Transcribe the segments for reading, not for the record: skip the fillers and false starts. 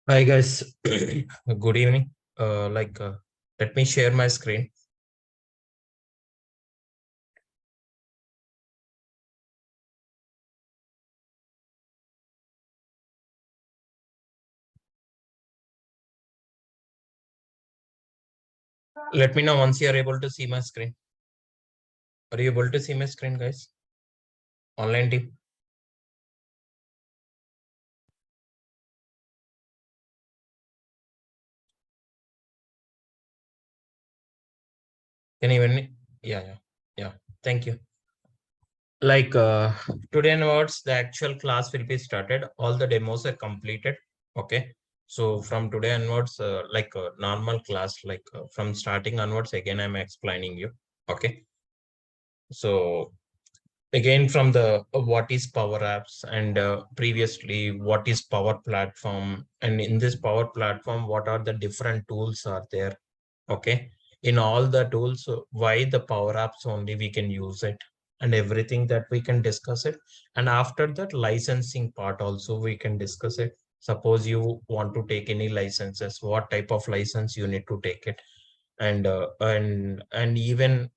Hi guys, good evening. Let me share my screen. Let me know once you are able to see my screen. Are you able to see my screen, guys? Online team. Can you even? Yeah. Thank you. Like today onwards, the actual class will be started. All the demos are completed. Okay. So from today onwards, normal class, from starting onwards, again I'm explaining you. Okay. So again from the what is Power Apps and previously what is Power Platform, and in this Power Platform what are the different tools are there. Okay, in all the tools, why the Power Apps only we can use it, and everything that we can discuss it. And after that, licensing part also we can discuss it. Suppose you want to take any licenses, what type of license you need to take it. And even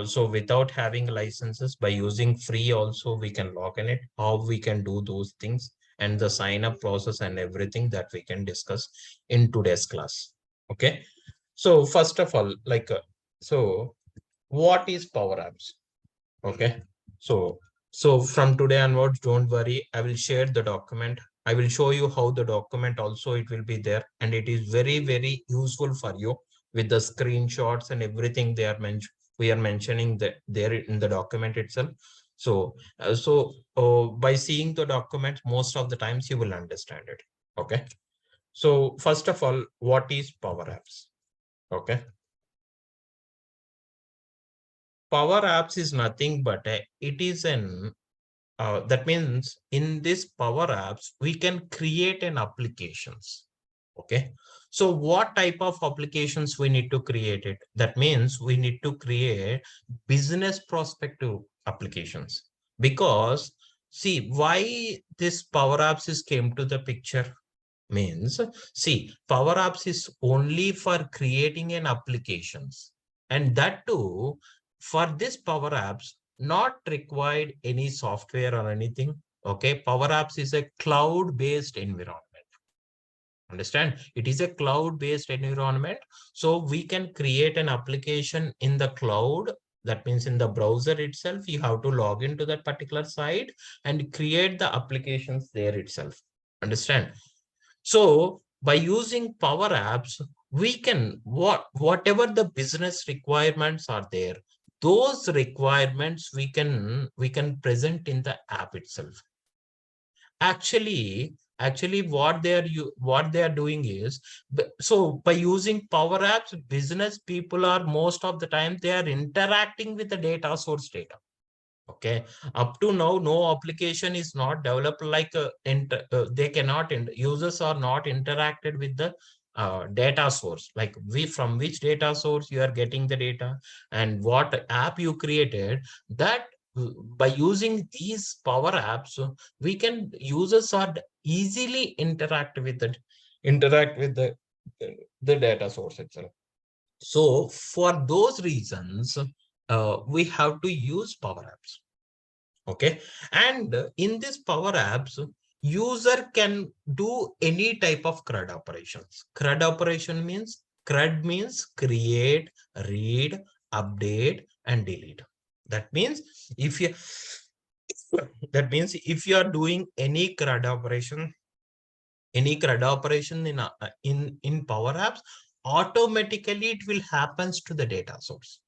so without having licenses, by using free also we can log in it, how we can do those things, and the sign up process and everything that we can discuss in today's class. Okay, so first of all, so what is Power Apps? Okay, so from today onwards, don't worry, I will share the document. I will show you how the document also it will be there, and it is very useful for you with the screenshots and everything they are mentioned. We are mentioning that there in the document itself. So by seeing the document, most of the times you will understand it. Okay, so first of all, what is Power Apps? Okay, Power Apps is nothing but it is an that means in this Power Apps, we can create an applications. Okay. So what type of applications we need to create it? That means we need to create business prospective applications. Because see why this Power Apps is came to the picture means, see, Power Apps is only for creating an applications, and that too for this Power Apps not required any software or anything. Okay, Power Apps is a cloud based environment. Understand, it is a cloud based environment, so we can create an application in the cloud. That means in the browser itself you have to log into that particular site and create the applications there itself. Understand? So by using Power Apps, we can whatever the business requirements are there, those requirements we can present in the app itself. Actually, what they are doing is, so by using Power Apps, business people are most of the time they are interacting with the data source data. Okay, up to now no application is not developed like they cannot users are not interacted with the data source, like we from which data source you are getting the data and what app you created. That by using these Power Apps, we can users are easily interact with the data source itself. So for those reasons, we have to use Power Apps. Okay, and in this Power Apps, user can do any type of CRUD operations. CRUD operation means, CRUD means create, read, update, and delete. That means if you if you are doing any CRUD operation in Power Apps, automatically it will happens to the data source.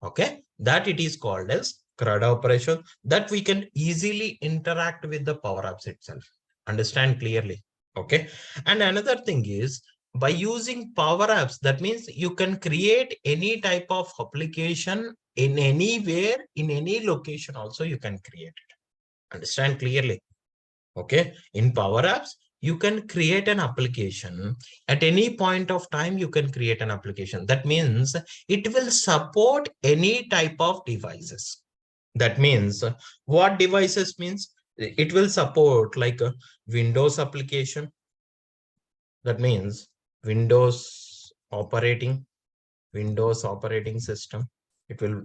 Okay, that it is called as CRUD operation, that we can easily interact with the Power Apps itself. Understand clearly? Okay, and another thing is, by using Power Apps, that means you can create any type of application in anywhere, in any location also you can create it. Understand clearly? Okay, in Power Apps you can create an application at any point of time. You can create an application, that means it will support any type of devices. That means what devices means, it will support like a Windows application, That means Windows operating, Windows operating system. It will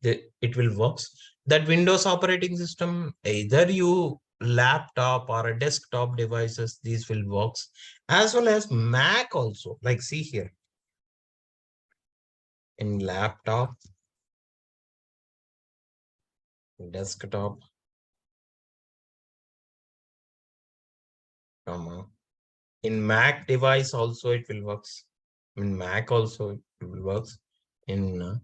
it will works. That Windows operating system, either you laptop or a desktop devices, these will works, as well as Mac also. Like see here in laptop, desktop, comma. In Mac device also it will works. In Mac also it will works. In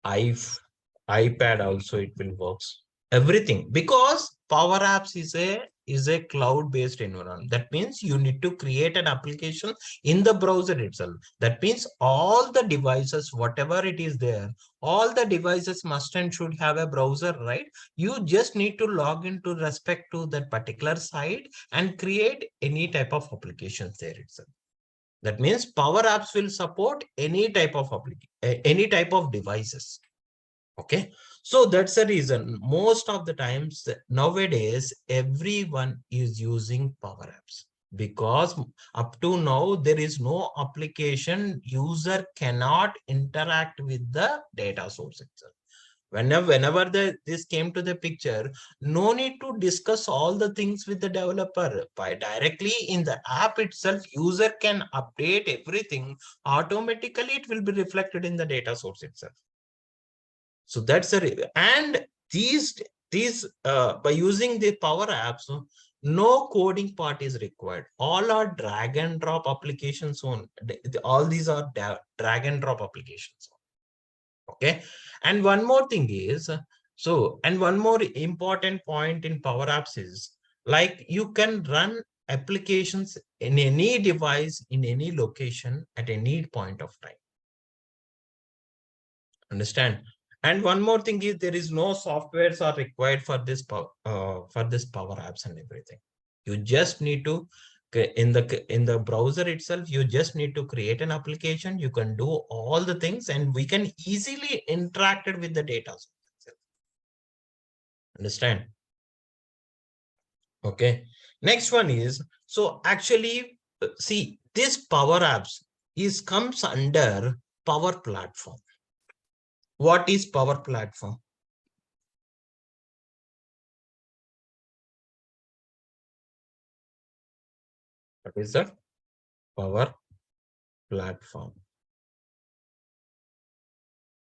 iPad also it will works. Everything, because Power Apps is a cloud-based environment. That means you need to create an application in the browser itself. That means all the devices, whatever it is there, all the devices must and should have a browser, right? You just need to log into respect to that particular site and create any type of applications there itself. That means Power Apps will support any type of any type of devices. Okay, so that's the reason most of the times nowadays everyone is using Power Apps, because up to now there is no application user cannot interact with the data source itself. Whenever this came to the picture, no need to discuss all the things with the developer. By directly in the app itself, user can update everything automatically. It will be reflected in the data source itself. So that's a and these by using the Power Apps, no coding part is required. All are drag and drop applications on. All these are drag and drop applications. Okay, and one more thing is, and one more important point in Power Apps is, like, you can run applications in any device in any location at any point of time. Understand? And one more thing is, there is no softwares are required for this Power Apps and everything. You just need to in the browser itself, you just need to create an application. You can do all the things, and we can easily interact it with the data. Understand? Okay. Next one is, so actually, see, this Power Apps is comes under Power Platform. What is Power Platform? What is the Power Platform?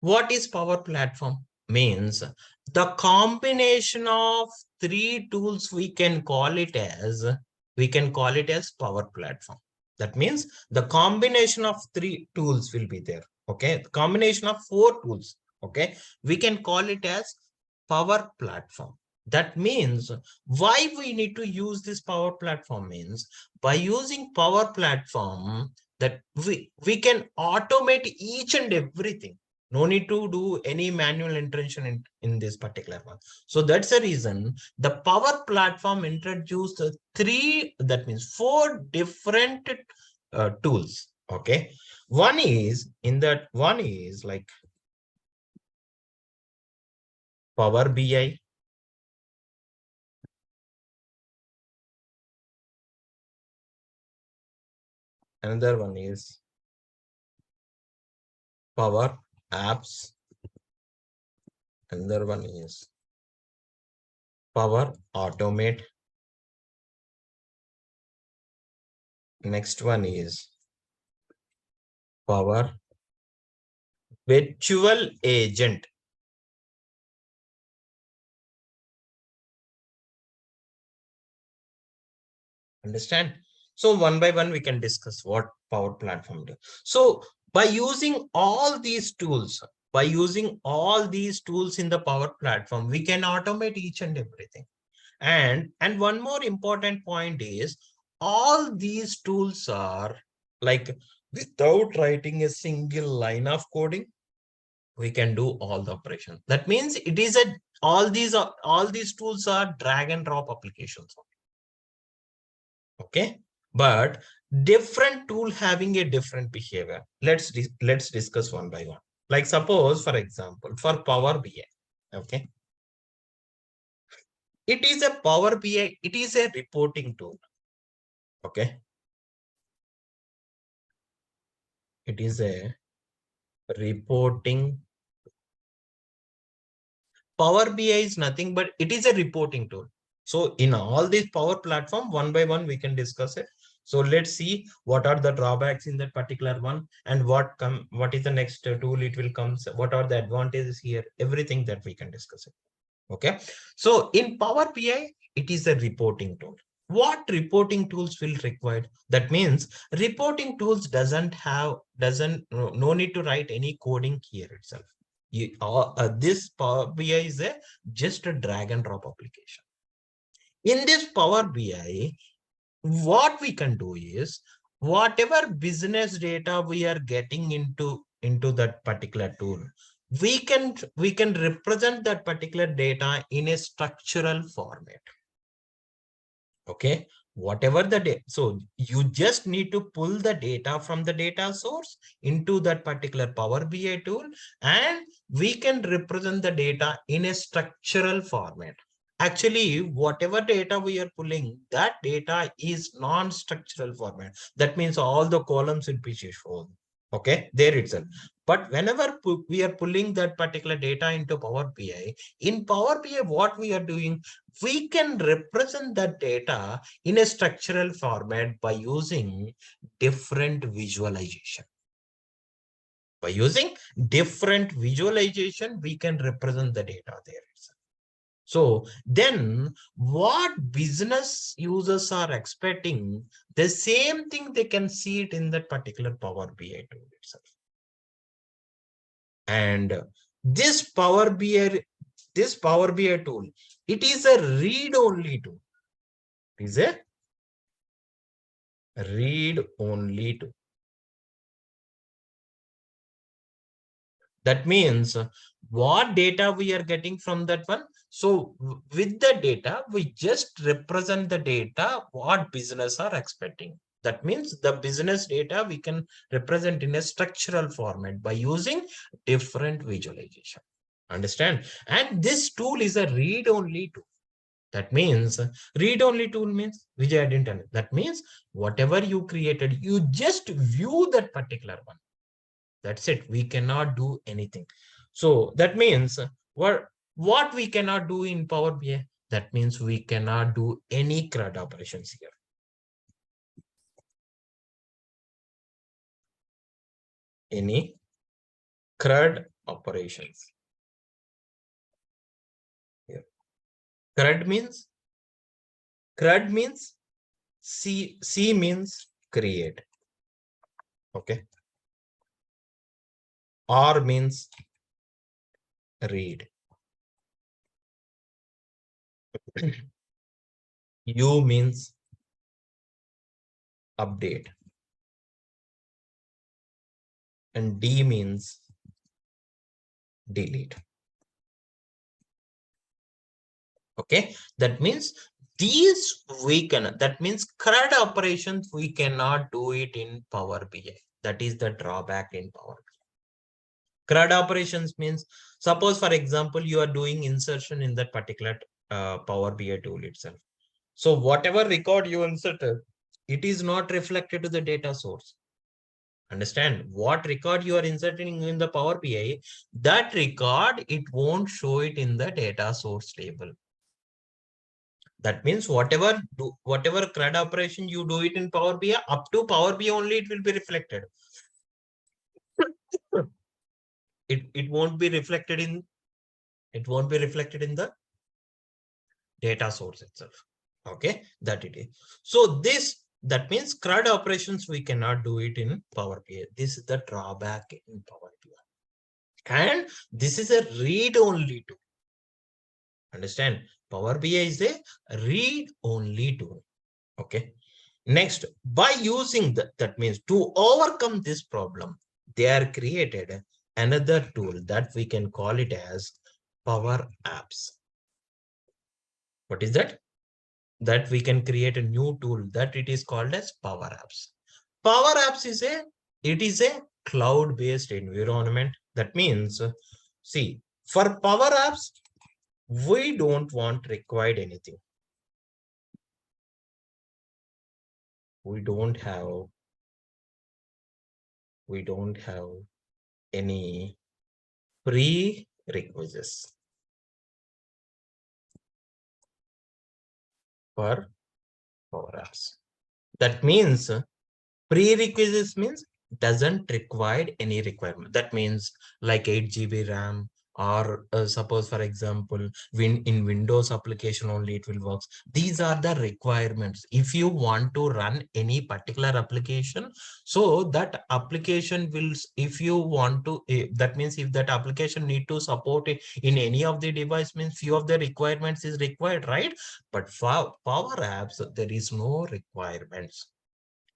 What is Power Platform? Means the combination of three tools, we can call it as Power Platform. That means the combination of three tools will be there. Okay, the combination of four tools. Okay, we can call it as Power Platform. That means why we need to use this Power Platform means, by using Power Platform, that we can automate each and everything. No need to do any manual intervention in this particular one. So that's the reason the Power Platform introduced that means four different tools. Okay, one is like Power BI. Another one is Power Apps. Another one is Power Automate. Next one is Power Virtual Agent. Understand? So one by one, we can discuss what Power Platform do. So by using all these tools, in the Power Platform, we can automate each and everything. And one more important point is, all these tools are like, without writing a single line of coding, we can do all the operations. That means it is all these tools are drag and drop applications. Okay, but different tool having a different behavior. Let's discuss one by one. Like, suppose, for example, for Power BI. Okay, it is a Power BI, it is a reporting tool. Okay, It is a reporting. Power BI is nothing but it is a reporting tool. So in all these Power Platform, one by one, we can discuss it. So let's see what are the drawbacks in that particular one and what is the next tool it will come. What are the advantages here? Everything that we can discuss it. Okay. So in Power BI, it is a reporting tool. What reporting tools will required? That means reporting tools doesn't no need to write any coding here itself. This Power BI is just a drag and drop application. In this Power BI, what we can do is whatever business data we are getting into that particular tool, we can represent that particular data in a structural format. Okay, whatever the data, so you just need to pull the data from the data source into that particular Power BI tool, and we can represent the data in a structural format. Actually, whatever data we are pulling, that data is non-structural format. That means all the columns will be shown. Okay, there itself. But whenever we are pulling that particular data into Power BI, in Power BI, what we are doing, we can represent that data in a structural format by using different visualization. By using different visualization, we can represent the data there itself. So then what business users are expecting, the same thing they can see it in that particular Power BI tool itself. And this Power BI tool, it is a read-only tool. It is a read-only tool. That means what data we are getting from that one. So with the data, we just represent the data what business are expecting. That means the business data we can represent in a structural format by using different visualization. Understand? And this tool is a read-only tool. That means read-only tool means Vijay, I didn't tell you. That means whatever you created, you just view that particular one. That's it. We cannot do anything. So that means what we cannot do in Power BI, that means we cannot do any CRUD operations here. Any CRUD operations. Here. CRUD means C means create. Okay. R means read. U means update. And D means delete. Okay, that means these we can, that means CRUD operations we cannot do it in Power BI. That is the drawback in Power BI. CRUD operations means, suppose for example, you are doing insertion in that particular Power BI tool itself. So whatever record you inserted, it is not reflected to the data source. Understand what record you are inserting in the Power BI, that record, it won't show it in the data source table. That means whatever CRUD operation you do it in Power BI, up to Power BI only it will be reflected. It won't be reflected in the data source itself. Okay, that it is. So that means CRUD operations we cannot do it in Power BI. This is the drawback in Power BI. And this is a read-only tool. Understand? Power BI is a read-only tool. Okay. Next, by using that means to overcome this problem, they are created another tool that we can call it as Power Apps. What is that? That we can create a new tool that it is called as Power Apps. Power Apps is a cloud-based environment. That means, see, for Power Apps, we don't want required anything. We don't have we don't have any prerequisites for Power Apps. That means prerequisites means doesn't require any requirement. That means like 8 GB RAM, or suppose for example, in Windows application only it will work. These are the requirements. If you want to run any particular application, so that application will, if you want to, that means if that application need to support it in any of the device, means few of the requirements is required, right? But for Power Apps, there is no requirements.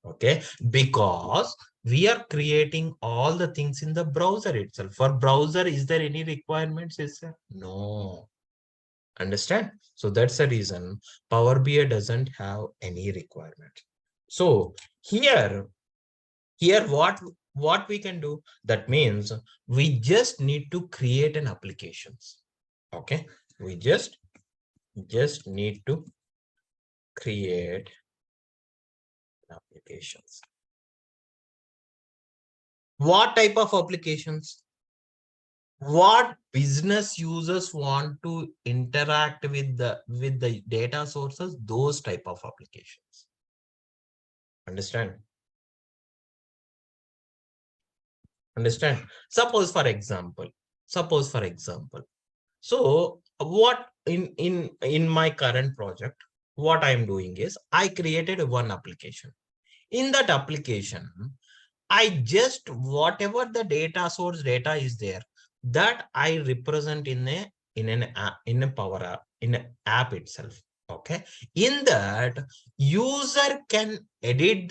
Okay, because we are creating all the things in the browser itself. For browser, is there any requirements? Is there? No. Understand? So that's the reason Power BI doesn't have any requirement. So here what we can do, that means we just need to create an applications. Okay, we just need to create applications. What type of applications? What business users want to interact with the data sources? Those type of applications. Understand? Understand? Suppose for example, so what in my current project, what I'm doing is I created one application. In that application, I just, whatever the data source data is there, that I represent in a Power App, in an app itself. Okay, in that, user can edit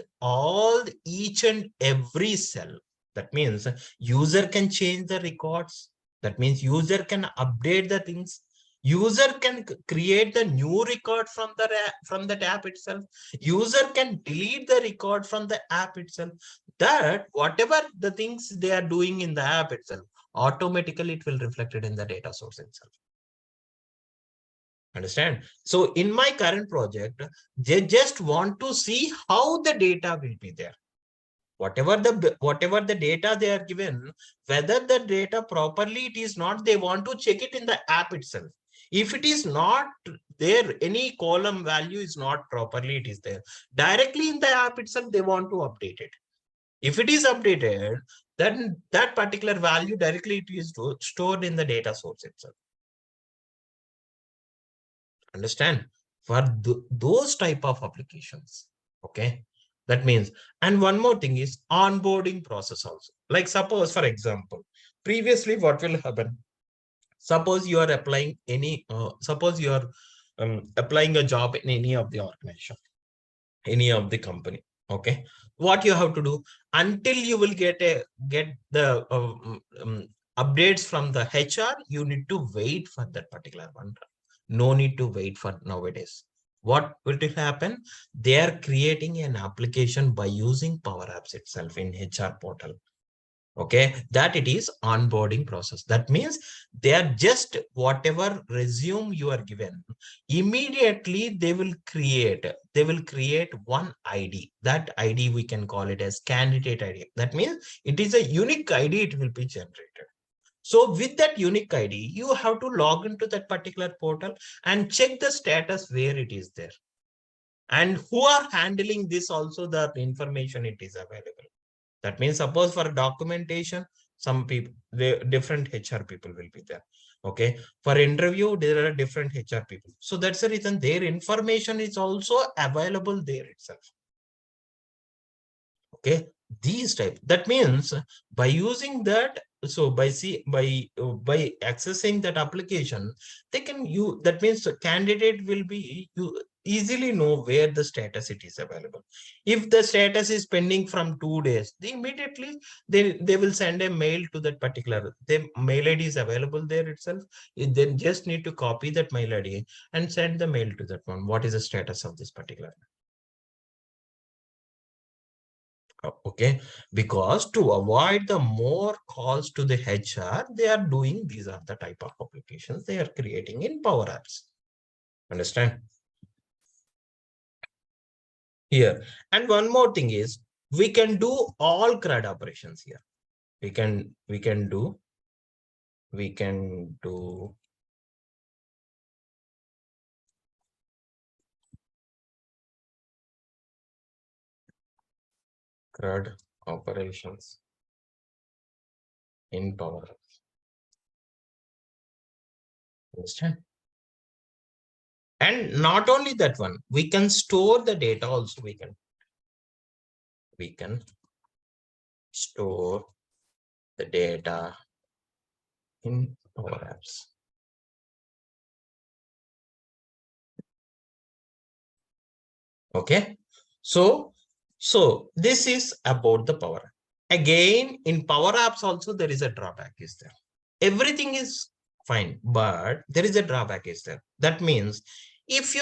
each and every cell. That means user can change the records. That means user can update the things. User can create the new record from that app itself. User can delete the record from the app itself. That whatever the things they are doing in the app itself, automatically it will reflect it in the data source itself. Understand? So in my current project, they just want to see how the data will be there. Whatever the data they are given, whether the data properly it is not, they want to check it in the app itself. If it is not there, any column value is not properly, it is there directly in the app itself, they want to update it. If it is updated, then that particular value directly it is stored in the data source itself. Understand? For those type of applications. Okay, that means, and one more thing is onboarding process also. Like suppose for example, previously what will happen, suppose you are applying any suppose you are applying a job in any of the organization, any of the company. Okay, what you have to do, until you will get the updates from the HR, you need to wait for that particular one. No need to wait for nowadays. What will happen? They are creating an application by using Power Apps itself in HR portal. Okay, that it is onboarding process. That means they are just, whatever resume you are given, immediately they will create one ID. That ID we can call it as candidate ID. That means it is a unique ID, it will be generated. So with that unique ID, you have to log into that particular portal and check the status where it is there. And who are handling this also, the information it is available. That means suppose for documentation, some people, different HR people will be there. Okay. For interview, there are different HR people. So that's the reason their information is also available there itself. Okay, these type, that means by using that, so by accessing that application, they can use, that means the candidate will be, you easily know where the status it is available. If the status is pending from 2 days, they immediately they will send a mail to that particular, the mail ID is available there itself. You then just need to copy that mail ID and send the mail to that one. What is the status of this particular? Okay, because to avoid the more calls to the HR, they are doing, these are the type of applications they are creating in Power Apps. Understand? Here, and one more thing is, we can do all CRUD operations here. We can do CRUD operations in Power Apps. Understand? And not only that one, we can store the data also. We can store the data in Power Apps. Okay. So this is about the Power App. Again, in Power Apps also there is a drawback is there. Everything is fine, but there is a drawback is there. That means if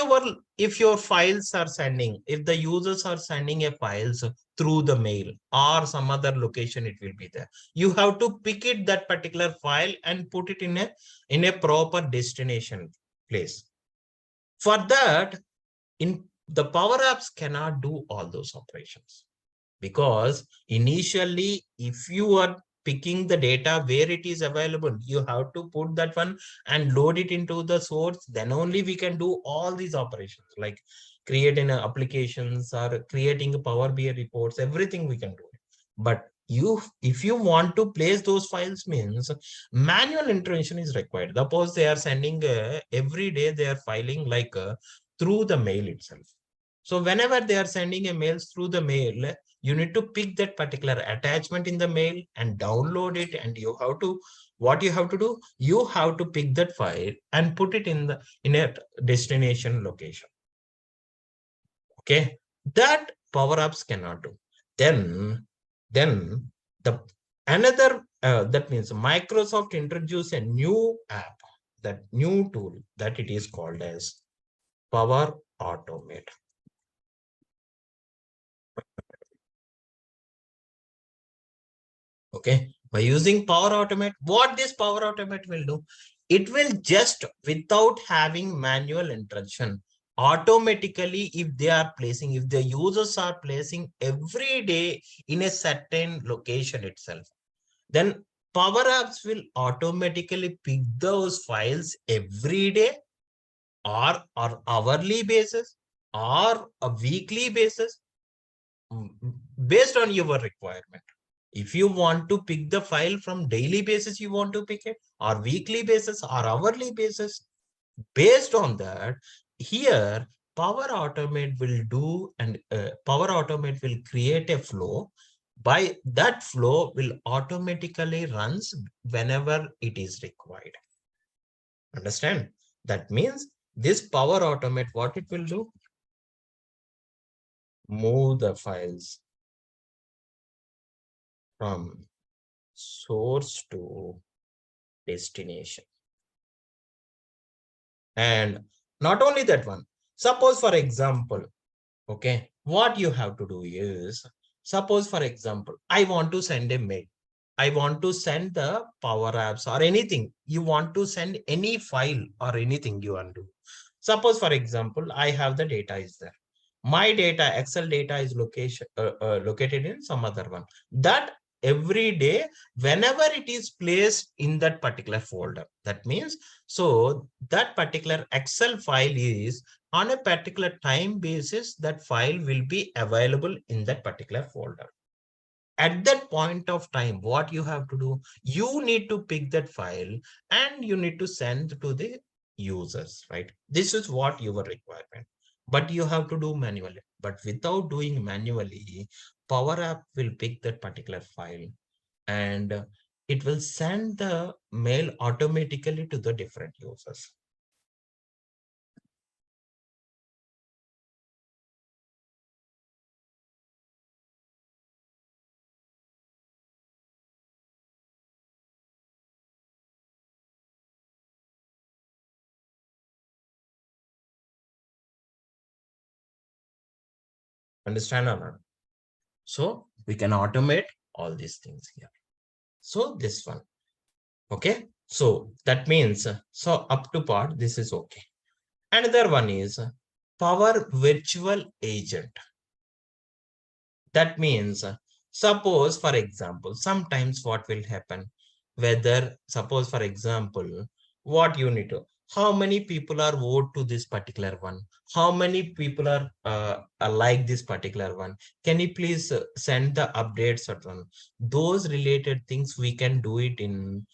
your files are sending, if the users are sending a files through the mail or some other location, it will be there. You have to pick it that particular file and put it in a proper destination place. For that, in the Power Apps cannot do all those operations, because initially if you are picking the data where it is available, you have to put that one and load it into the source. Then only we can do all these operations like creating applications or creating Power BI reports, everything we can do it. But if you want to place those files, means manual intervention is required. Suppose they are sending every day they are filing like through the mail itself. So whenever they are sending a mails through the mail, you need to pick that particular attachment in the mail and download it. And what you have to do, you have to pick that file and put it in a destination location. Okay, that Power Apps cannot do. Then the another that means Microsoft introduced a new app, that new tool, that it is called as Power Automate. Okay, by using Power Automate, what this Power Automate will do, it will just, without having manual interaction, automatically, if the users are placing every day in a certain location itself, then Power Apps will automatically pick those files every day, or hourly basis, or a weekly basis, based on your requirement. If you want to pick the file from daily basis, you want to pick it, or weekly basis, or hourly basis, based on that, here Power Automate will do, and Power Automate will create a flow. By that flow will automatically runs whenever it is required. Understand? That means this Power Automate, what it will do, move the files from source to destination. And not only that one, suppose for example, okay, what you have to do is, suppose for example, I want to send a mail. I want to send the Power Apps or anything. You want to send any file or anything you want to. Suppose for example, I have the data is there. My data, Excel data is located in some other one. That every day, whenever it is placed in that particular folder, that means, so that particular Excel file is on a particular time basis, that file will be available in that particular folder. At that point of time, what you have to do, you need to pick that file and you need to send to the users, right? This is what your requirement, but you have to do manually. But without doing manually, Power App will pick that particular file and it will send the mail automatically to the different users. Understand or not? So we can automate all these things here. So this one. Okay, so that means, so up to part, this is okay. Another one is Power Virtual Agent. That means, suppose, for example, sometimes what will happen, whether, suppose, for example, what you need to, how many people are vote to this particular one? How many people are like this particular one? Can you please send the updates or one? Those related things we can do it in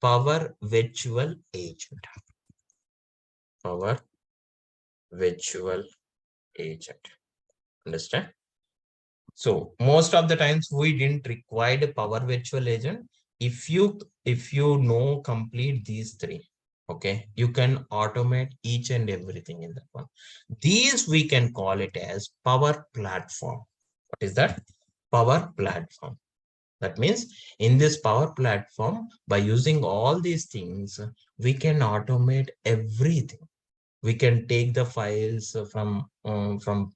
Power Virtual Agent. Power Virtual Agent. Understand? So most of the times we didn't require a Power Virtual Agent. If you know complete these three, okay, you can automate each and everything in that one. These we can call it as Power Platform. What is that? Power Platform. That means in this Power Platform, by using all these things, we can automate everything. We can take the files from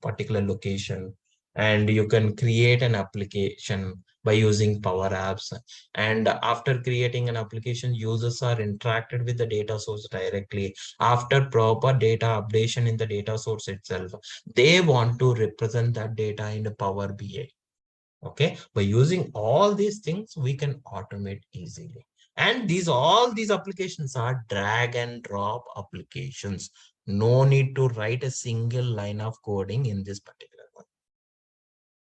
particular location, and you can create an application by using Power Apps. And after creating an application, users are interacted with the data source directly. After proper data updation in the data source itself, they want to represent that data in the Power BI. Okay, by using all these things, we can automate easily. And all these applications are drag and drop applications. No need to write a single line of coding in this particular one.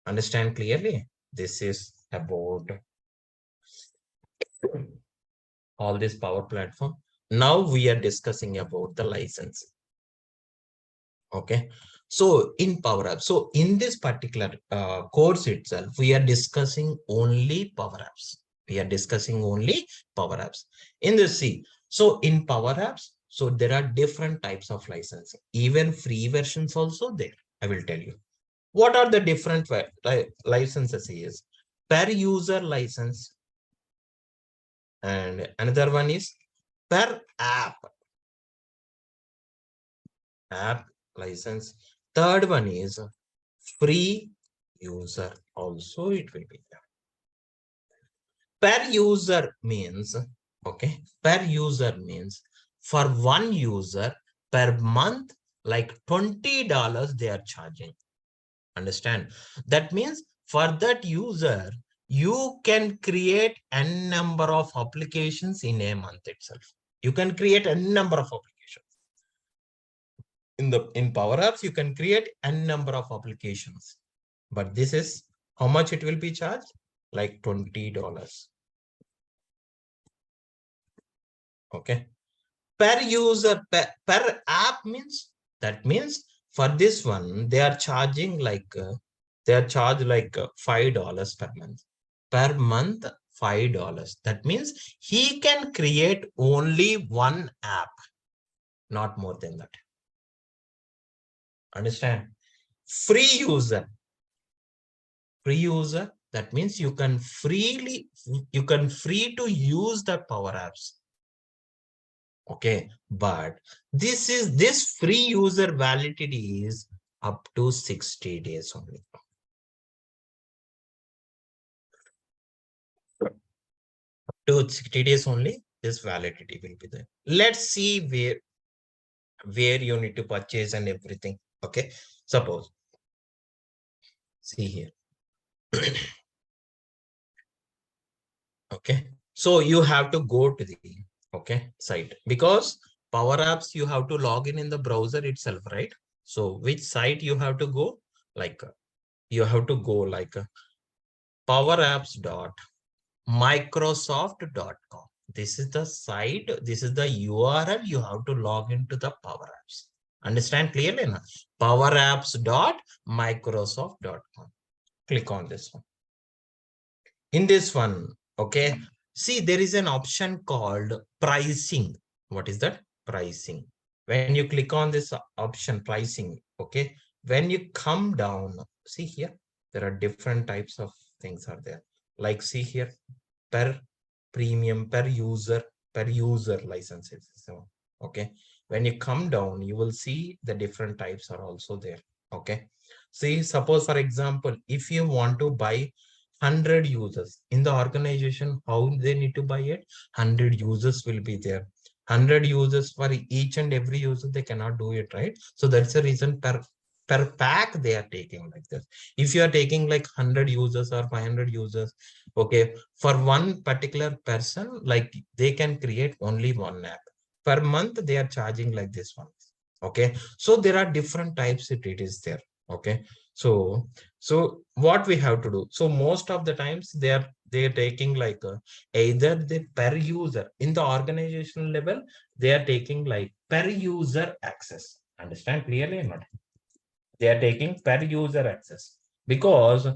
Understand clearly? This is about all this Power Platform. Now we are discussing about the license. Okay, so in Power Apps, so in this particular course itself, we are discussing only Power Apps. We are discussing only Power Apps in the C. So in Power Apps, so there are different types of licensing, even free versions also there. I will tell you what are the different licenses is per user license, and another one is per app license. Third one is free user, also it will be there. Per user means, okay, per user means for one user per month, like $20 they are charging. Understand? That means for that user, you can create n number of applications in a month itself. You can create n number of applications. In Power Apps, you can create n number of applications. But this is how much it will be charged? Like $20. Okay. Per user, per app means, that means for this one, they are charging like, they are charged like $5 per month. Per month, $5. That means he can create only one app, not more than that. Understand? Free user. Free user, that means you can free to use the Power Apps. Okay, but this free user validity is up to 60 days only. Up to 60 days only, this validity will be there. Let's see where you need to purchase and everything. Okay, suppose, see here. Okay, so you have to go to the site, because Power Apps you have to log in the browser itself, right? So which site you have to go? Like you have to go like powerapps.microsoft.com. This is the site, this is the URL you have to log into the Power Apps. Understand clearly now? Powerapps.microsoft.com. Click on this one. In this one, okay, see there is an option called pricing. What is that? Pricing. When you click on this option pricing, okay, when you come down, see here, there are different types of things are there. Like see here, per premium, per user licenses. So, okay, when you come down, you will see the different types are also there. Okay, see, suppose for example, if you want to buy 100 users in the organization, how they need to buy it? 100 users will be there. 100 users for each and every user, they cannot do it, right? So that's the reason per per pack they are taking like this. If you are taking like 100 users or 500 users, okay, for one particular person, like they can create only one app per month, they are charging like this one. Okay, so there are different types it is there. Okay, so what we have to do, so most of the times they are taking like either the per user in the organizational level, they are taking like per user access. Understand clearly or not? They are taking per user access, because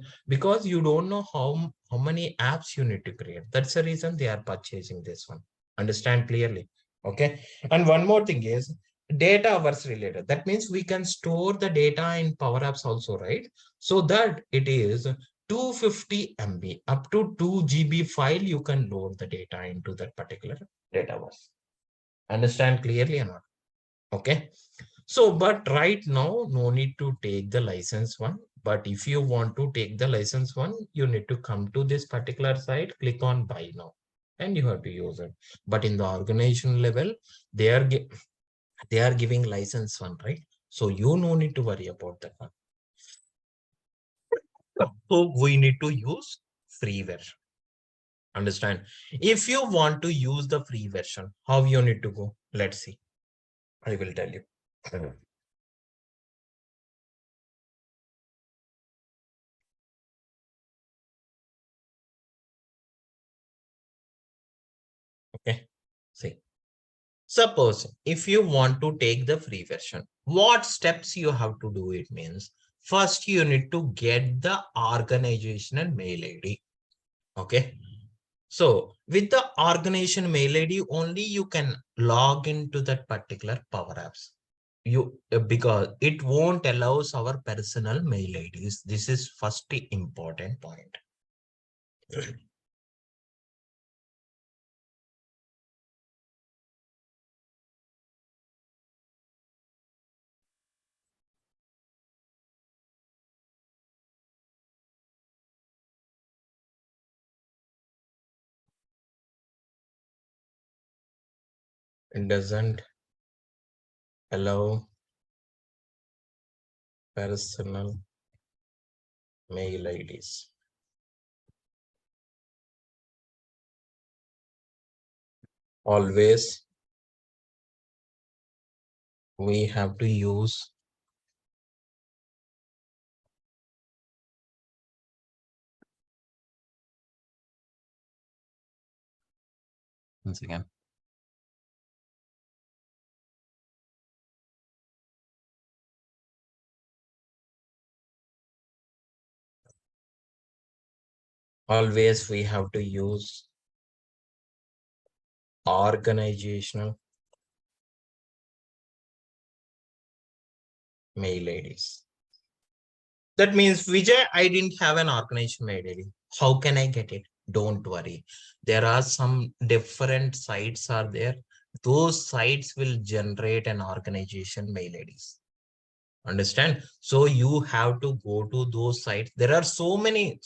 you don't know how many apps you need to create. That's the reason they are purchasing this one. Understand clearly? Okay, and one more thing is data hours related. That means we can store the data in Power Apps also, right? So that it is 250 MB up to 2 GB file, you can load the data into that particular data hours. Understand clearly or not? Okay, so, but right now, no need to take the license one. But if you want to take the license one, you need to come to this particular site, click on buy now, and you have to use it. But in the organization level, they are they are giving license one, right? So you no need to worry about that one. So we need to use free version. Understand? If you want to use the free version, how you need to go? Let's see. I will tell you. Okay. See. Suppose if you want to take the free version, what steps you have to do? It means first you need to get the organizational mail ID. Okay. So with the organization mail ID only, you can log into that particular Power Apps. Because it won't allow our personal mail IDs. This is first important point. It doesn't allow personal mail IDs. Always we have to use once again. Always we have to use organizational mail IDs. That means, Vijay, I didn't have an organization mail ID. How can I get it? Don't worry. There are some different sites are there. Those sites will generate an organization mail IDs. Understand? So you have to go to those sites. There are so many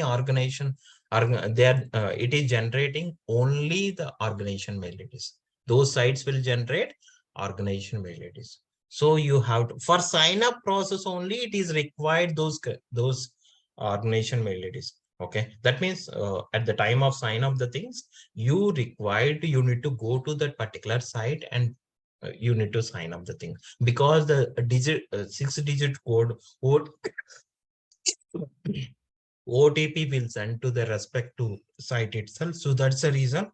organization are there. It is generating only the organization mail IDs. Those sites will generate organization mail IDs. So you have to, for sign up process only, it is required those organization mail IDs. Okay, that means at the time of sign up the things, you need to go to that particular site and you need to sign up the thing, because the digit 6-digit code OTP will send to the respective site itself. So that's the reason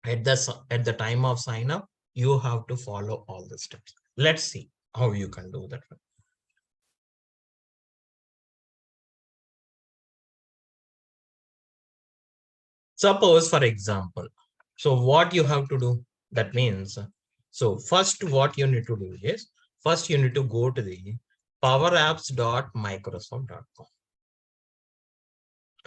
at the time of sign up, you have to follow all the steps. Let's see how you can do that. Suppose, for example, so what you have to do, that means, so first what you need to do is, first you need to go to the powerapps.microsoft.com.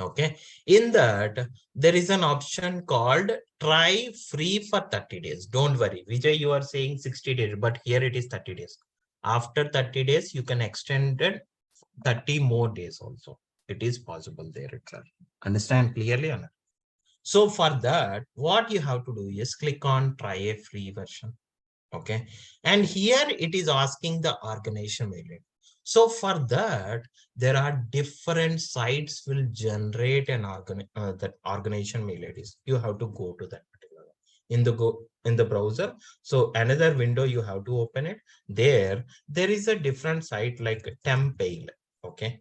Okay, in that there is an option called try free for 30 days. Don't worry, Vijay, you are saying 60 days, but here it is 30 days. After 30 days, you can extend it 30 more days also. It is possible there itself. Understand clearly or not? So for that, what you have to do is click on try a free version. Okay, and here it is asking the organization mail ID. So for that, there are different sites will generate an that organization mail IDs. You have to go to that particular in the browser. So another window you have to open it. There is a different site like Temp-mail. Okay,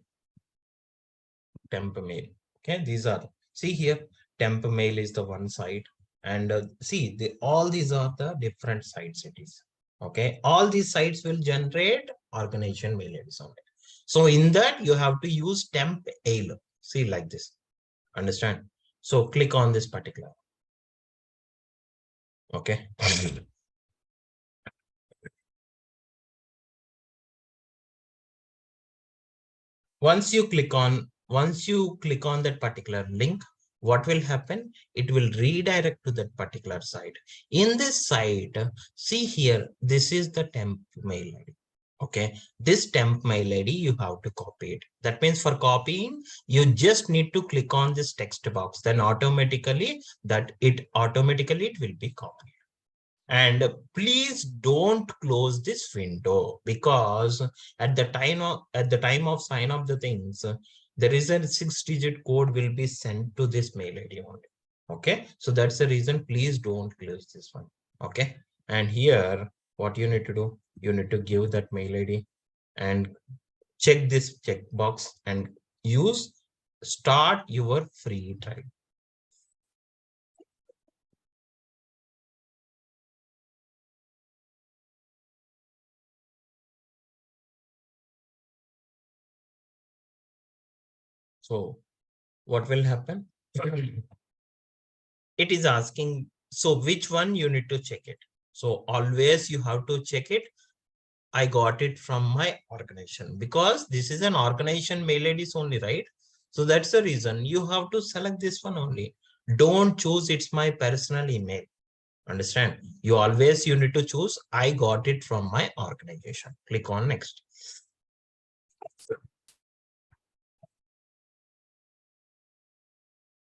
Temp-mail. Okay, these are, see here, Temp-mail is the one site, and see all these are the different sites it is. Okay, all these sites will generate organization mail IDs on it. So in that you have to use Temp-mail. See, like this. Understand? So click on this particular. Okay. Once you click on that particular link, what will happen? It will redirect to that particular site. In this site, see here, this is the temp mail ID. Okay, this temp mail ID, you have to copy it. That means for copying, you just need to click on this text box. Then automatically it will be copied. And please don't close this window, because at the time of sign up the things, there is a 6-digit code will be sent to this mail ID only. Okay, so that's the reason, please don't close this one. Okay, and here what you need to do, you need to give that mail ID and check this checkbox and use start your free trial. So what will happen? It is asking, so which one you need to check it. So always you have to check it. I got it from my organization, because this is an organization mail IDs only, right? So that's the reason you have to select this one only. Don't choose it's my personal email. Understand? You need to choose I got it from my organization. Click on next.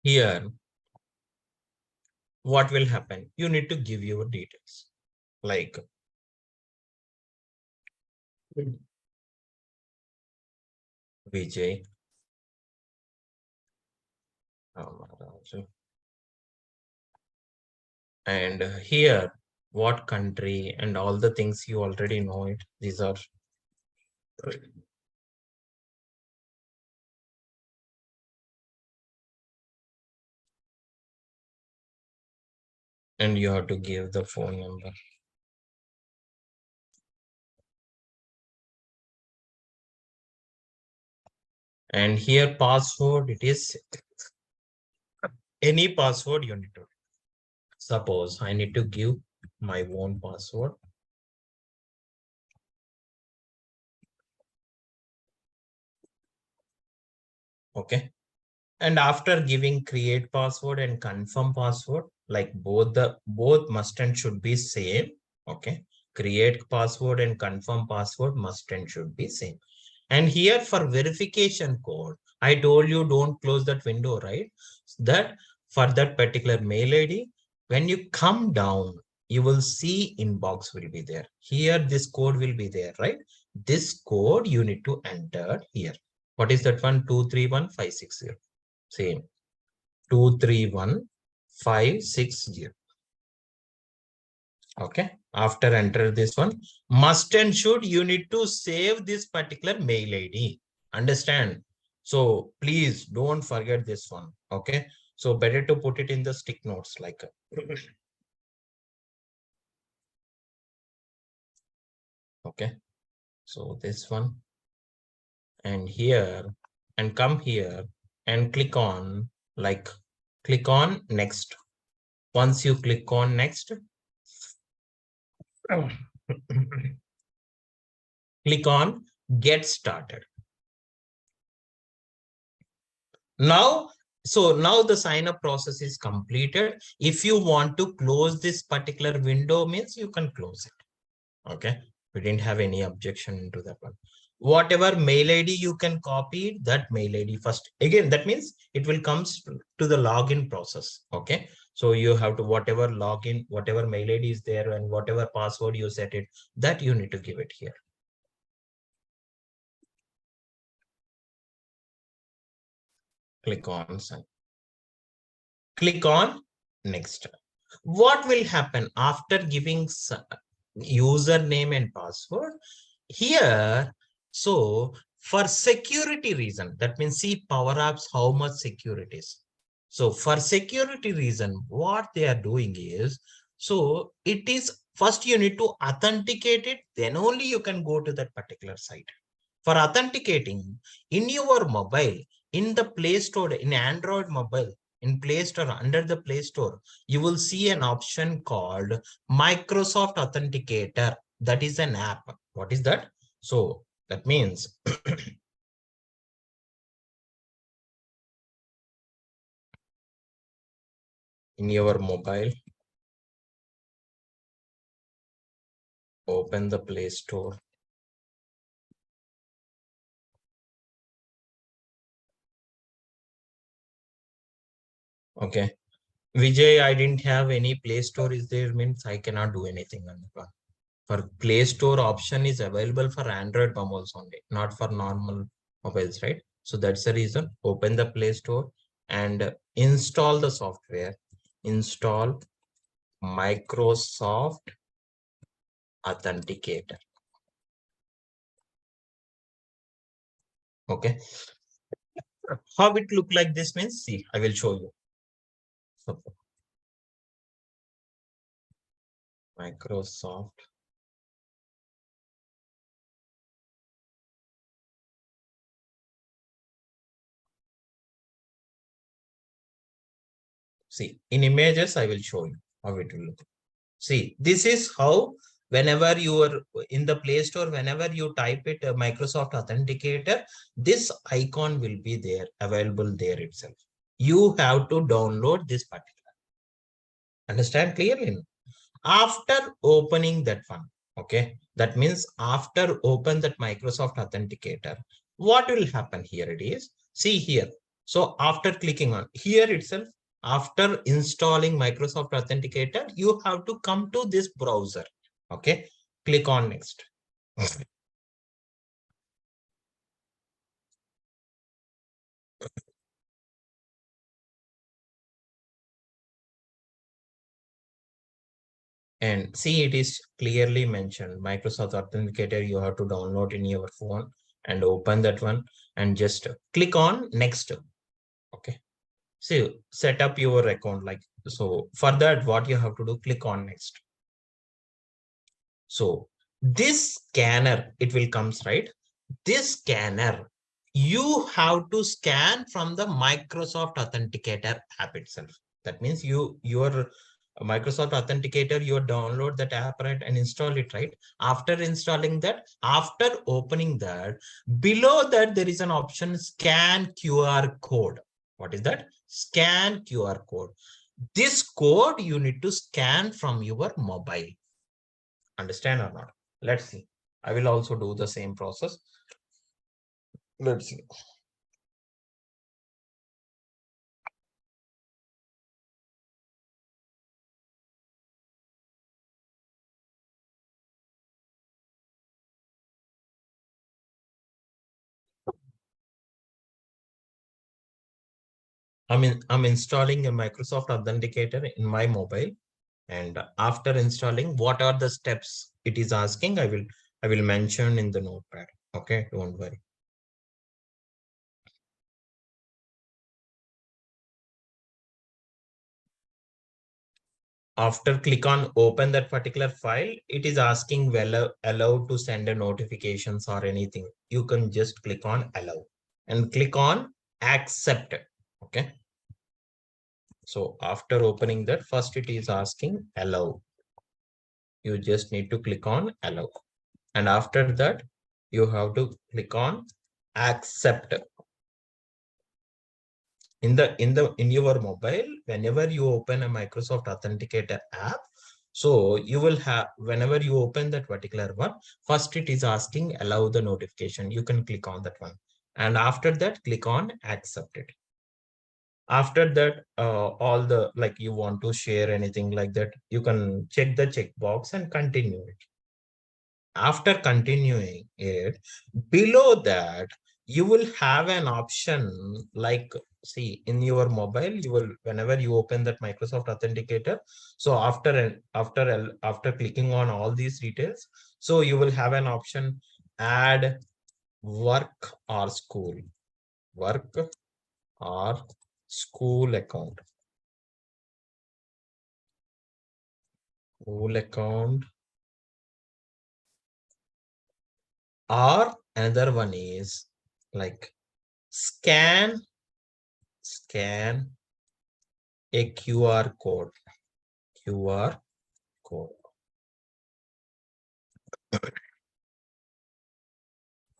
Here, what will happen? You need to give your details like Vijay. And here, what country and all the things you already know it. These are, and you have to give the phone number. And here password, it is any password you need to. Suppose I need to give my own password. Okay. And after giving create password and confirm password, like both must and should be same. Okay. Create password and confirm password must and should be same. And here for verification code, I told you don't close that window, right? That for that particular mail ID, when you come down, you will see inbox will be there. Here, this code will be there, right? This code you need to enter here. What is that one? 231560. Same. 231560. Okay. After enter this one, must and should, you need to save this particular mail ID. Understand? So please don't forget this one. Okay. So better to put it in the stick notes like. Okay. So this one, and here, and come here and click on next. Once you click on next, click on get started. Now, so now the sign up process is completed. If you want to close this particular window, means you can close it. Okay. We didn't have any objection to that one. Whatever mail ID you can copy that mail ID first. Again, that means it will come to the login process. Okay. So you have to whatever login, whatever mail ID is there and whatever password you set it, that you need to give it here. Click on sign. Click on next. What will happen after giving username and password here? So for security reason, that means see Power Apps how much security is. So for security reason, what they are doing is, so it is first you need to authenticate it, then only you can go to that particular site. For authenticating in your mobile, in the Play Store, in Android mobile, in Play Store, under the Play Store, you will see an option called Microsoft Authenticator. That is an app. What is that? So that means in your mobile, open the Play Store. Okay. Vijay, I didn't have any Play Store is there, means I cannot do anything on the phone. For Play Store option is available for Android mobiles only, not for normal mobiles, right? So that's the reason. Open the Play Store and install the software. Install Microsoft Authenticator. Okay. How it look like this means, see, I will show you. So, Microsoft. See, in images, I will show you how it will look. See, this is how whenever you are in the Play Store, whenever you type it Microsoft Authenticator, this icon will be there, available there itself. You have to download this particular. Understand clearly? After opening that one, okay, that means after open that Microsoft Authenticator, what will happen here? It is, see here. So after clicking on here itself, after installing Microsoft Authenticator, you have to come to this browser. Okay, click on next. And see, it is clearly mentioned Microsoft Authenticator. You have to download in your phone and open that one and just click on next. Okay. So set up your account like so. For that, what you have to do, click on next. So this scanner, it will comes right. This scanner, you have to scan from the Microsoft Authenticator app itself. That means your Microsoft Authenticator, you download that app right and install it right. After installing that, after opening that, below that there is an option scan QR code. What is that? Scan QR code. This code you need to scan from your mobile. Understand or not? Let's see. I will also do the same process. Let's see. I'm installing a Microsoft Authenticator in my mobile, and after installing, what are the steps it is asking? I will mention in the notepad. Okay, don't worry. After click on open that particular file, it is asking whether allow to send a notifications or anything. You can just click on allow and click on accept. Okay. So after opening that, first it is asking allow. You just need to click on allow. And after that, you have to click on accept. In your mobile, whenever you open a Microsoft Authenticator app, so you will have, whenever you open that particular one, first it is asking allow the notification. You can click on that one. And after that, click on accept it. After that, all the, like you want to share anything like that, you can check the checkbox and continue it. After continuing it, below that, you will have an option like see in your mobile, you will, whenever you open that Microsoft Authenticator, so after clicking on all these details, so you will have an option, add work or school, work or school account, school account, or another one is like scan a QR code.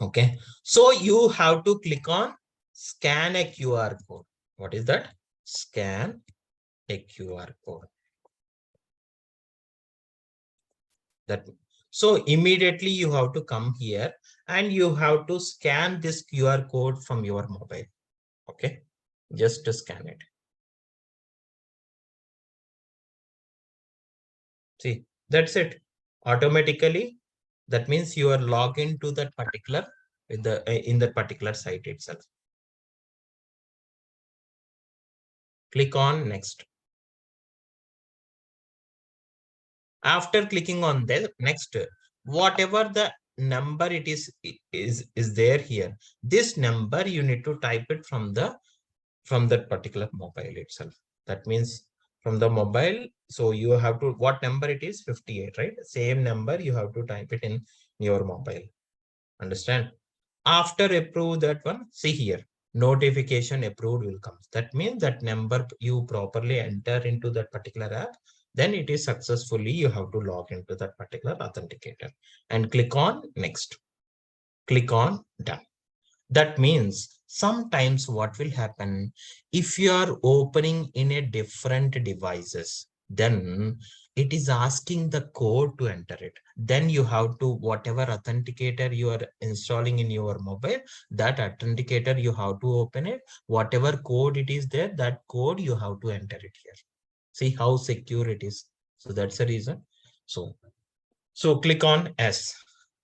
Okay, so you have to click on scan a QR code. What is that? Scan a QR code. That, so immediately you have to come here and you have to scan this QR code from your mobile. Okay, just to scan it. See, that's it. Automatically, that means you are logged into that particular in that particular site itself. Click on next. After clicking on the next, whatever the number it is there here, this number you need to type it from that particular mobile itself. That means from the mobile, so you have to, what number it is, 58, right? Same number you have to type it in your mobile. Understand? After approve that one, see here, notification approved will come. That means that number you properly enter into that particular app, then it is successfully, you have to log into that particular authenticator and click on next. Click on done. That means sometimes what will happen, if you are opening in a different devices, then it is asking the code to enter it. Then you have to, whatever authenticator you are installing in your mobile, that authenticator you have to open it. Whatever code it is there, that code you have to enter it here. See how secure it is. So that's the reason. So click on S,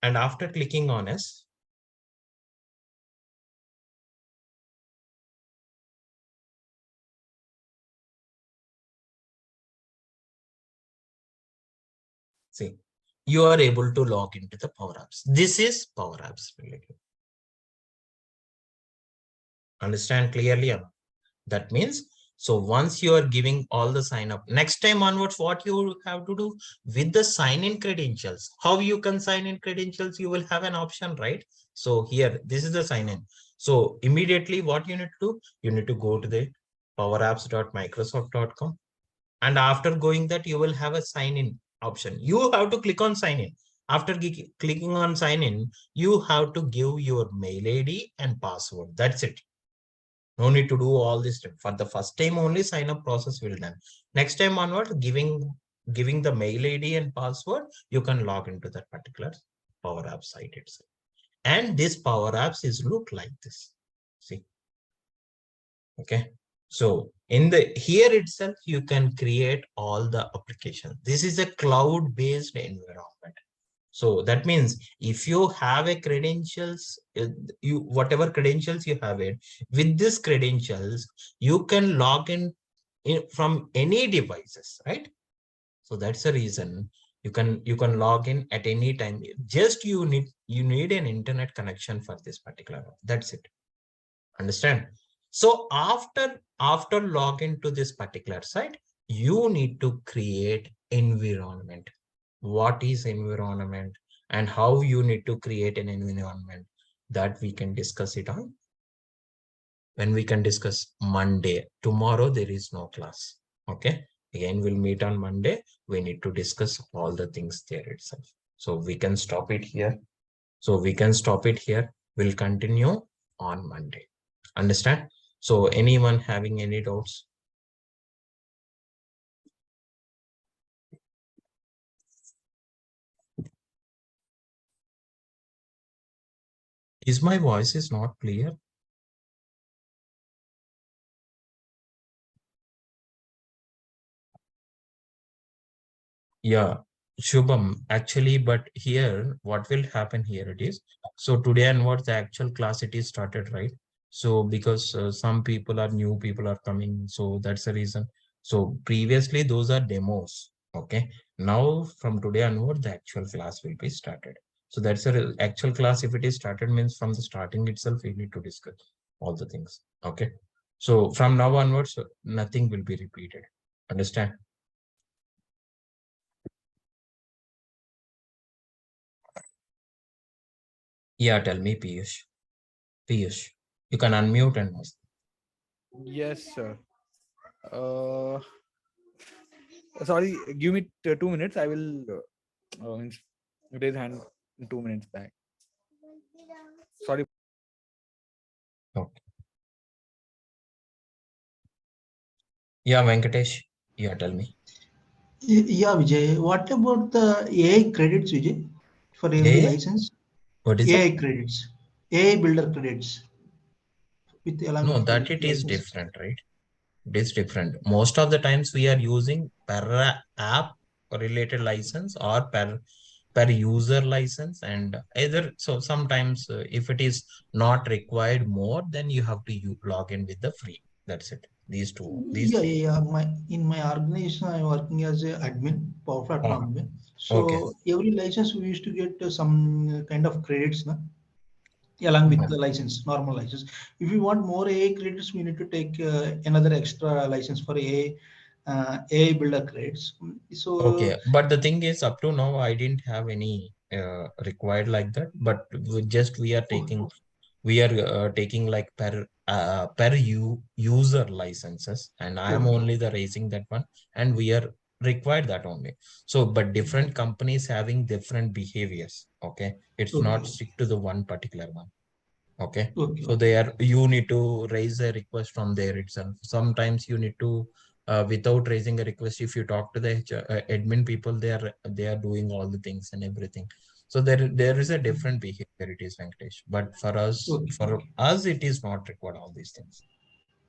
and after clicking on S, see, you are able to log into the Power Apps. This is Power Apps related. Understand clearly? That means, so once you are giving all the sign up, next time onwards, what you have to do with the sign in credentials, how you can sign in credentials, you will have an option, right? So here, this is the sign in. So immediately what you need to do, you need to go to the powerapps.microsoft.com. And after going that, you will have a sign in option. You have to click on sign in. After clicking on sign in, you have to give your mail ID and password. That's it. No need to do all this. For the first time only, sign up process will done. Next time onward, giving the mail ID and password, you can log into that particular Power Apps site itself. And this Power Apps is look like this. See, okay. So in the here itself, you can create all the applications. This is a cloud-based environment. So that means if you have a credentials, you whatever credentials you have it, with this credentials, you can log in from any devices, right? So that's the reason you can log in at any time. Just you need an internet connection for this particular one. That's it. Understand? So after login to this particular site, you need to create environment. What is environment and how you need to create an environment, that we can discuss it on when we can discuss Monday. Tomorrow there is no class. Okay. Again, we'll meet on Monday. We need to discuss all the things there itself. So we can stop it here. We'll continue on Monday. Understand? So anyone having any doubts? Is my voice is not clear? Yeah, Shubham, actually, but here, what will happen here it is, so today onwards, the actual class it is started, right? So because some people are new, people are coming, so that's the reason. So previously those are demos. Okay. Now from today onward, the actual class will be started. So that's a actual class. If it is started means from the starting itself, we need to discuss all the things. Okay. So from now onwards, nothing will be repeated. Understand? Yeah, tell me, Piyush. Piyush, you can unmute and ask. Yes, sir. Uh, Sorry, give me 2 minutes. I will means raise hand in 2 minutes back. Sorry. Okay. Yeah, Venkatesh. Yeah, tell me. Yeah, Vijay. What about the AI credits, Vijay, for every Yeah, license? what is that? AI credits, AI builder credits with along No, with that the it is license. different, right? It is different. Most of the times we are using per app related license or per user license, and either so sometimes if it is not required more, then you have to log in with the free. That's it. These two, these Yeah, three. yeah, yeah. In my organization, I'm working as a admin, Power Oh, Platform admin. okay. So every license we used to get some kind of credits, na, along with No. the license, normal license. If we want more AI credits, we need to take another extra license for AI builder credits. So Okay, but the thing is, up to now, I didn't have any required like that. But just okay, we are taking like per user licenses, and I am okay, only okay, the raising that one, and we are required that only. So, but different companies having different behaviors. Okay, it's okay, not okay, stick to the one particular one. Okay. okay, So okay, they are, you need to raise a request from there itself. Sometimes you need to, without raising a request, if you talk to the admin people, they are doing all the things and everything. So there is a different behavior. It is Venkatesh, but okay, for okay, us, it is not required all these things.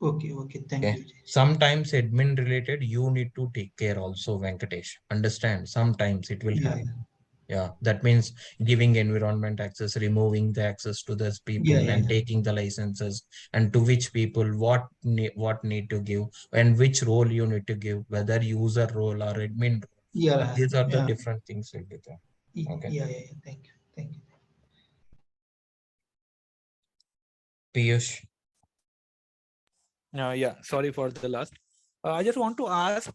okay, okay. Thank Okay. you, Vijay. Sometimes admin related, you need to take care also, Venkatesh. Understand? Sometimes it will Yeah, happen. Yeah, that means giving environment access, removing the access to those yeah, people, yeah, and yeah, taking the licenses, and to which people what need to give, and which role you need to give, whether user role or admin role. yeah, These are the yeah, different things will be there. Okay. yeah, yeah, yeah. Thank you, thank you. Piyush, Yeah, sorry for the last. I just want to ask,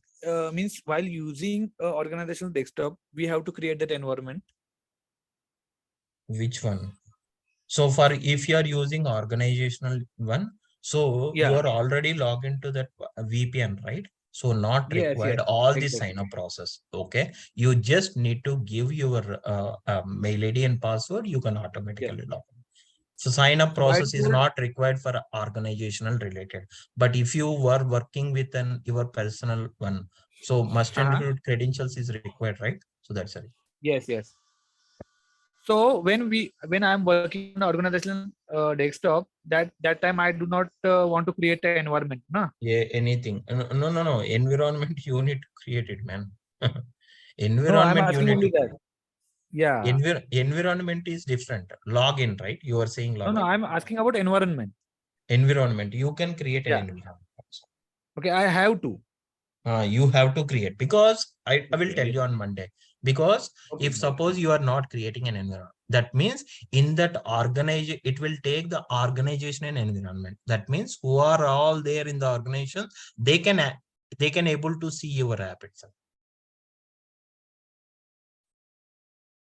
means while using organizational desktop, we have to create that environment. which one? So for if you are using organizational one, so you Yeah. are already logged into that VPN, right? So not Yes. required Yes. all the Exactly. sign up process. Okay. You just need to give your mail ID and password. You can Yes. automatically log in. So sign up So right process is there. not required for organizational related. But if you were working with an your personal one, so must Uh-huh. include credentials is required, right? So that's it. Yes. Yes. So when I'm working on organizational desktop, that time I do not want to create an environment, no? Yeah, anything. No. Environment, you need to create it, man. No, I'm Environment, you asking need only to that. create. Yeah. Environment is different. Login, right? You are saying No, login. I'm asking about environment. Environment, you can create an Yeah. environment also. Okay, I have to. You have to create because I will tell Okay. you on Monday. Because if Okay. suppose you are not creating an environment, that means in that organization, it will take the organization and environment. That means who are all there in the organization, they can they can able to see your app itself.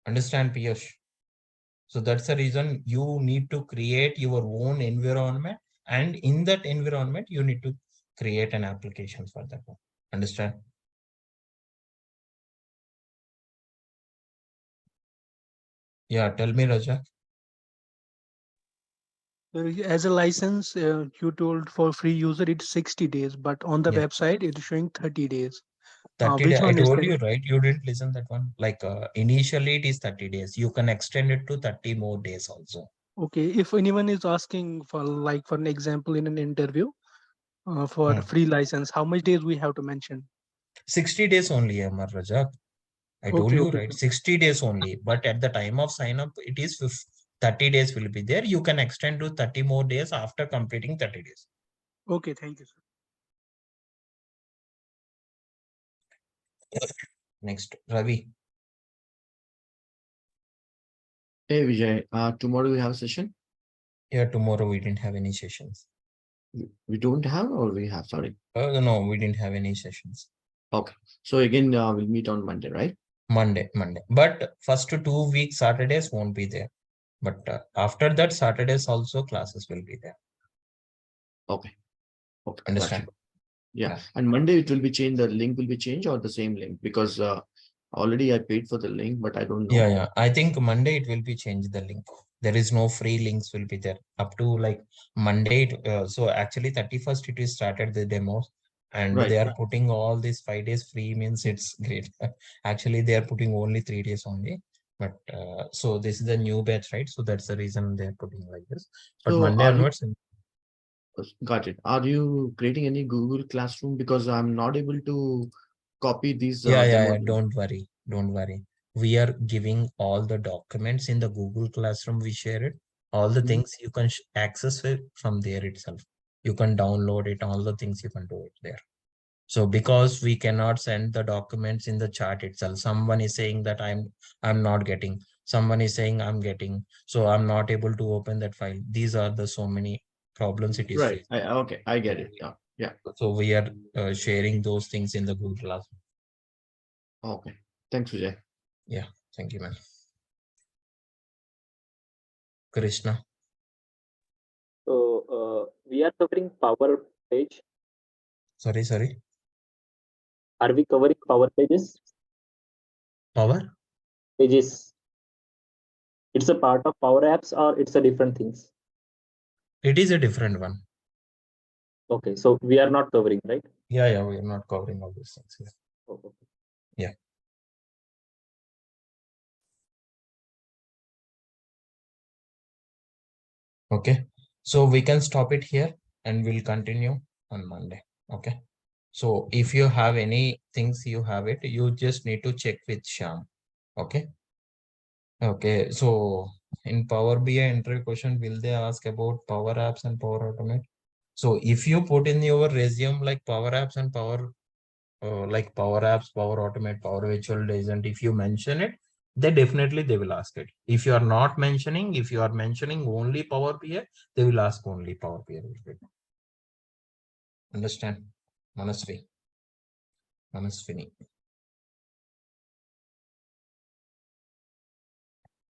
Understand, Piyush? So that's the reason you need to create your own environment, and in that environment, you need to create an application for that one. Understand? Yeah, tell me, Raja. As a license, you told for free user it's 60 days, but on the Yeah, website it's showing 30 days. 30 Which days. I one is told the you, right? You didn't listen that one. Like initially it is 30 days. You can extend it to 30 more days also. okay? If anyone is asking for like for an example in an interview for Hmm. free license, how much days we have to mention? 60 days only, Amar Raja. I told Okay, you, okay, right? sir. 60 days only. But at the time of sign up, it is 30 days will be there. You can extend to 30 more days after completing 30 days. Okay, thank you, sir. Next, Ravi. Hey Vijay, tomorrow we have a session. Yeah, tomorrow we didn't have any sessions. We don't have, or we have, sorry. No, we didn't have any sessions. Okay. So again, we'll meet on Monday, right? Monday. But first 2 weeks, Saturdays won't be there. But after that, Saturdays also classes will be there. Okay. Okay. Understand? Gotcha. Yeah. Yeah. And Monday it will be changed. The link will be changed or the same link, because already I paid for the link, but I don't know. Yeah. I think Monday it will be changed the link. There is no free links will be there up to like Monday. So actually 31st it is started the demos, and Right. they are putting all these 5 days free means it's great. Actually, they are putting only 3 days only. But so this is the new batch, right? So that's the reason they're putting like this. But So Monday are you, onwards. got it. Are you creating any Google Classroom? Because I'm not able to copy these Yeah. demo. Don't worry. We are giving all the documents in the Google Classroom. We share it. All the things you can access it from there itself. You can download it. All the things you can do it there. So because we cannot send the documents in the chat itself, someone is saying that I'm not getting. Someone is saying I'm getting. So I'm not able to open that file. These are the so many problems it is Right. facing. Okay. I get it. Yeah. Yeah. So we are sharing those things in the Google Classroom. Okay. Thanks, Vijay. Yeah. Thank you, man. Krishna. So we are covering Power Page. Sorry. Are we covering Power Pages? Power? Pages. It's a part of Power Apps or it's a different things? It is a different one. Okay, so we are not covering, right? Yeah. We are not covering all these things here. Okay. Yeah. Okay. So we can stop it here and we'll continue on Monday. Okay. So if you have any things you have it, you just need to check with Shyam. Okay. Okay. So in Power BI interview question, will they ask about Power Apps and Power Automate? So if you put in your resume like Power Apps and Power like Power Apps, Power Automate, Power Virtual Agent, if you mention it, they definitely they will ask it. If you are not mentioning, if you are mentioning only Power BI, they will ask only Power BI. Understand? Manasvi. Manasvini.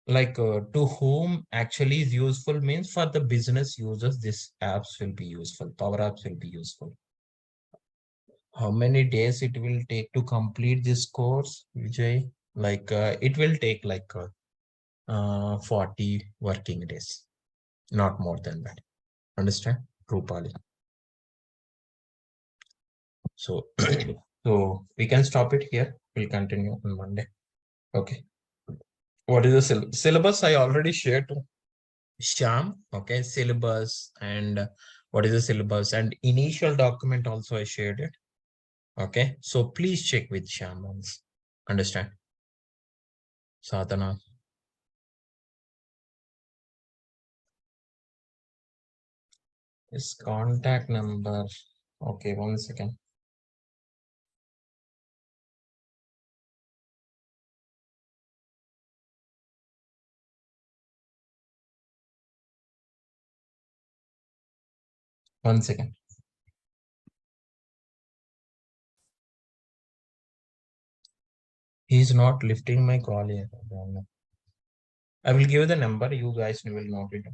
Like to whom actually is useful means for the business users, this apps will be useful. Power Apps will be useful. How many days it will take to complete this course, Vijay? Like it will take like 40 working days, not more than that. Understand? Rupali. So, so we can stop it here. We'll continue on Monday. Okay. What is the syllabus? I already shared to Sham. Okay. Syllabus and what is the syllabus and initial document also I shared it. Okay. So please check with Sham once. Understand? Sadhana. His contact number. Okay, 1 second. One second. He's not lifting my call here. I will give the number. You guys will note it.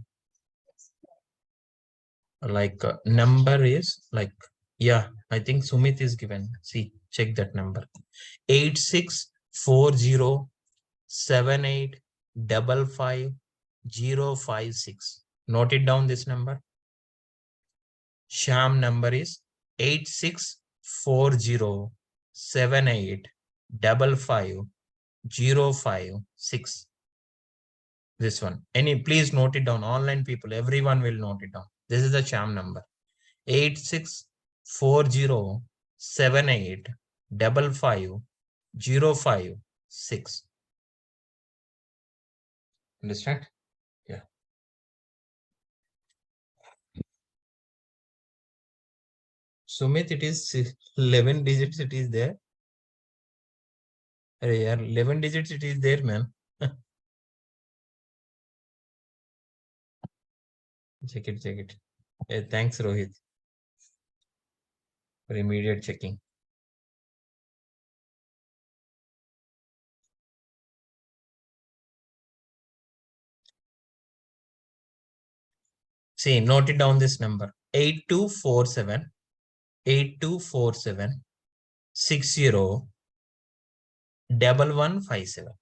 Like number is like, yeah, I think Sumit is given. See, check that number. 864078555056. Note it down this number. Sham number is 864078555056. This one. Please note it down. Online people, everyone will note it down. This is the Sham number. 864078555056. Understand? Yeah. Sumit, it is 11 digits. It is there. Arey yaar, 11 digits. It is there, man. Check it. Check it. Thanks, Rohit, for immediate checking. See, note it down this number 8247 8247 601157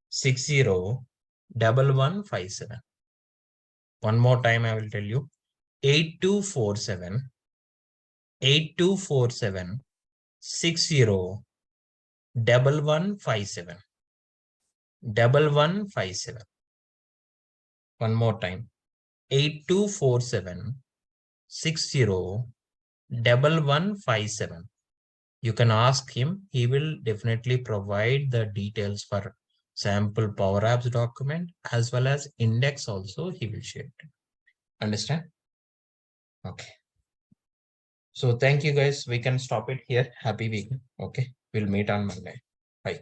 601157. One more time, I will tell you 8247 8247 601157 1157. One more time 8247 601157. You can ask him. He will definitely provide the details for sample Power Apps document as well as index also he will share it. Understand? Okay. So thank you guys. We can stop it here. Happy weekend. Okay. We'll meet on Monday. Bye.